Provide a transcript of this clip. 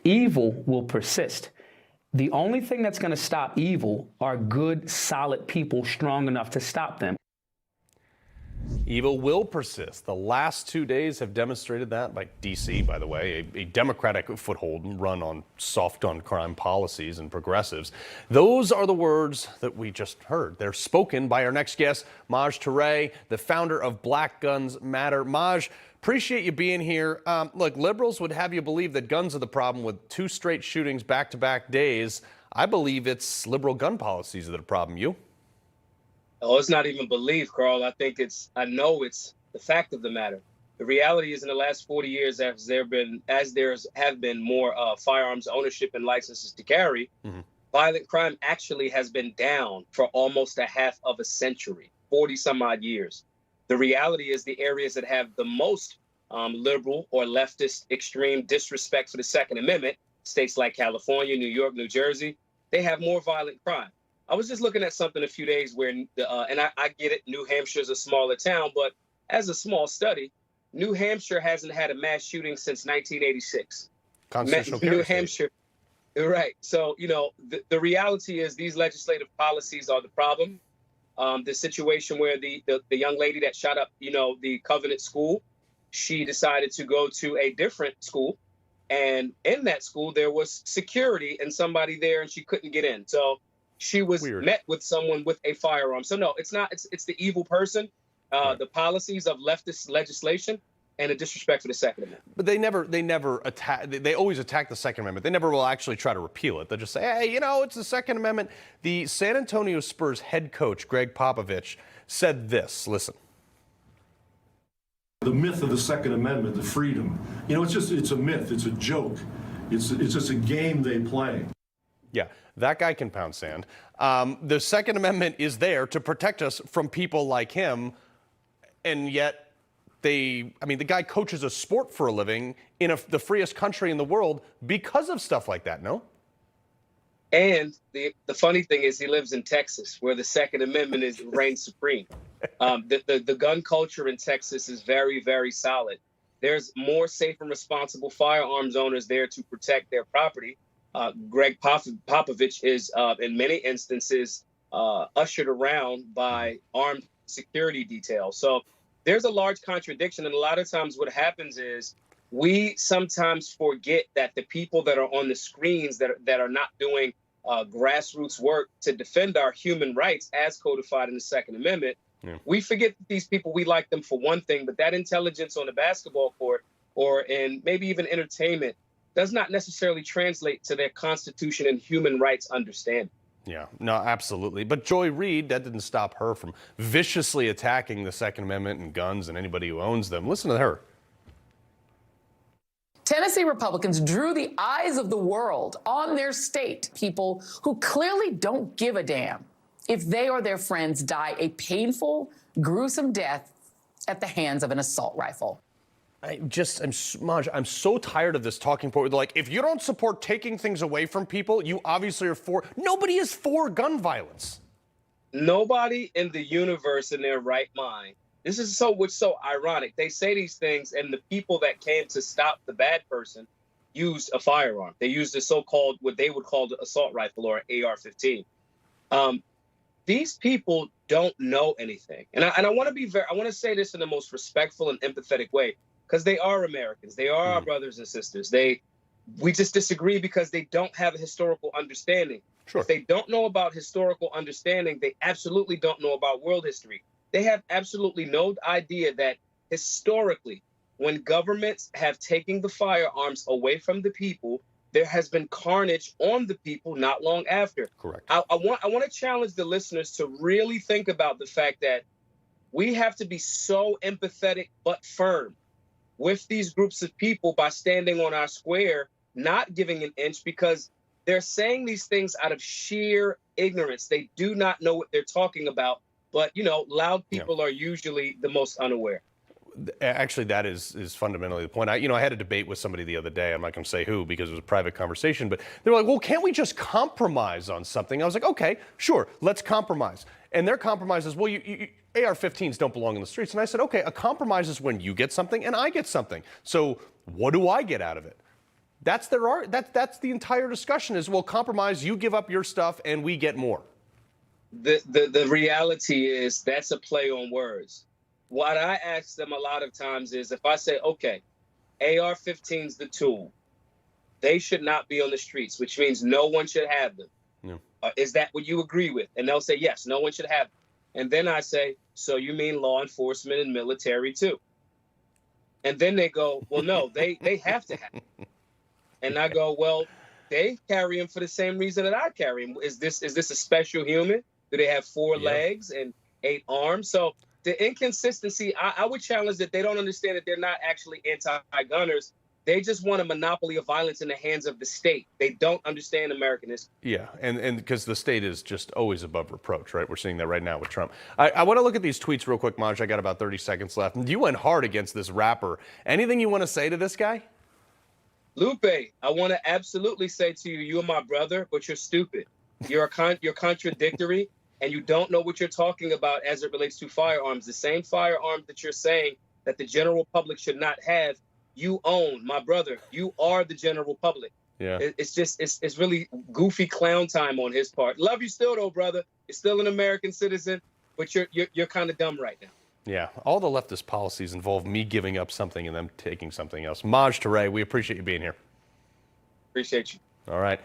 Evil will persist. The only thing that's going to stop evil are good, solid people strong enough to stop them. Evil will persist. The last 2 days have demonstrated that, like D.C., by the way, a Democratic foothold run on soft gun crime policies and progressives. Those are the words that we just heard. They're spoken by our next guest, Maj Toure, the founder of Black Guns Matter. Maj, appreciate you being here. Look, liberals would have you believe that guns are the problem with 2 straight shootings back-to-back days. I believe it's liberal gun policies that are the problem. You? Oh, it's not even belief, Carl. I know it's the fact of the matter. The reality is in the last 40 years, as there have been more firearms ownership and licenses to carry, violent crime actually has been down for almost a half of a century, 40 some odd years. The reality is the areas that have the most liberal or leftist extreme disrespect for the Second Amendment, states like California, New York, New Jersey, they have more violent crime. I was just looking at something a few days where, and I get it, New Hampshire's a smaller town, but as a small study, New Hampshire hasn't had a mass shooting since 1986. Constitutional New Hampshire, right. So, the reality is these legislative policies are the problem. The situation where the young lady that shot up, the Covenant School, she decided to go to a different school. And in that school, there was security and somebody there and she couldn't get in. So she was met with someone with a firearm. So no, it's not. It's the evil person, the policies of leftist legislation, and a disrespect for the Second Amendment. But they never attack. They always attack the Second Amendment. They never will actually try to repeal it. They'll just say, hey, it's the Second Amendment. The San Antonio Spurs head coach, Greg Popovich, said this. Listen. The myth of the Second Amendment, the freedom, it's a myth. It's a joke. It's just a game they play. Yeah, that guy can pound sand. The Second Amendment is there to protect us from people like him, and yet the guy coaches a sport for a living in the freest country in the world because of stuff like that, no? And the funny thing is he lives in Texas, where the Second Amendment reigns supreme. The gun culture in Texas is very, very solid. There's more safe and responsible firearms owners there to protect their property. Greg Popovich is, in many instances, ushered around by armed security details. So there's a large contradiction. And a lot of times what happens is we sometimes forget that the people that are on the screens that are not doing grassroots work to defend our human rights as codified in the Second Amendment, we forget that these people, we like them for one thing, but that intelligence on the basketball court or in maybe even entertainment does not necessarily translate to their Constitution and human rights understanding. Yeah, no, absolutely. But Joy Reid, that didn't stop her from viciously attacking the Second Amendment and guns and anybody who owns them. Listen to her. Tennessee Republicans drew the eyes of the world on their state, people who clearly don't give a damn if they or their friends die a painful, gruesome death at the hands of an assault rifle. Maj, I'm so tired of this talking point. Like, if you don't support taking things away from people, you obviously are for. Nobody is for gun violence. Nobody in the universe in their right mind. This is what's so ironic. They say these things, and the people that came to stop the bad person used a firearm. They used a so-called, what they would call the assault rifle or AR-15. These people don't know anything. And I want to say this in the most respectful and empathetic way. Because they are Americans. They are our brothers and sisters. We just disagree because they don't have a historical understanding. Sure. If they don't know about historical understanding, they absolutely don't know about world history. They have absolutely no idea that historically, when governments have taken the firearms away from the people, there has been carnage on the people not long after. Correct. I want to challenge the listeners to really think about the fact that we have to be so empathetic but firm with these groups of people by standing on our square, not giving an inch, because they're saying these things out of sheer ignorance. They do not know what they're talking about, but, loud people are usually the most unaware. Actually, that is fundamentally the point. I had a debate with somebody the other day. I'm not going to say who because it was a private conversation, but they were like, well, can't we just compromise on something? I was like, okay, sure, let's compromise. And their compromise is, well, AR-15s don't belong in the streets. And I said, okay, a compromise is when you get something and I get something. So what do I get out of it? That's that's the entire discussion is, well, compromise, you give up your stuff and we get more. The reality is that's a play on words. What I ask them a lot of times is if I say, okay, AR-15's the tool, they should not be on the streets, which means no one should have them. Yeah. Is that what you agree with? And they'll say, yes, no one should have them. And then I say, so you mean law enforcement and military too? And then they go, well, no, they have to have them. And I go, well, they carry them for the same reason that I carry them. Is this a special human? Do they have 4 legs and 8 arms? So the inconsistency, I would challenge that they don't understand that they're not actually anti-gunners. They just want a monopoly of violence in the hands of the state. They don't understand American history. Yeah, and because the state is just always above reproach, right? We're seeing that right now with Trump. I want to look at these tweets real quick, Maj. I got about 30 seconds left. You went hard against this rapper. Anything you want to say to this guy? Lupe, I want to absolutely say to you, you are my brother, but you're stupid. You're contradictory, and you don't know what you're talking about as it relates to firearms. The same firearms that you're saying that the general public should not have, you own, my brother. You are the general public. Yeah. It's really goofy clown time on his part. Love you still, though, brother. You're still an American citizen, but you're kind of dumb right now. Yeah, all the leftist policies involve me giving up something and them taking something else. Maj Toure, we appreciate you being here. Appreciate you. All right.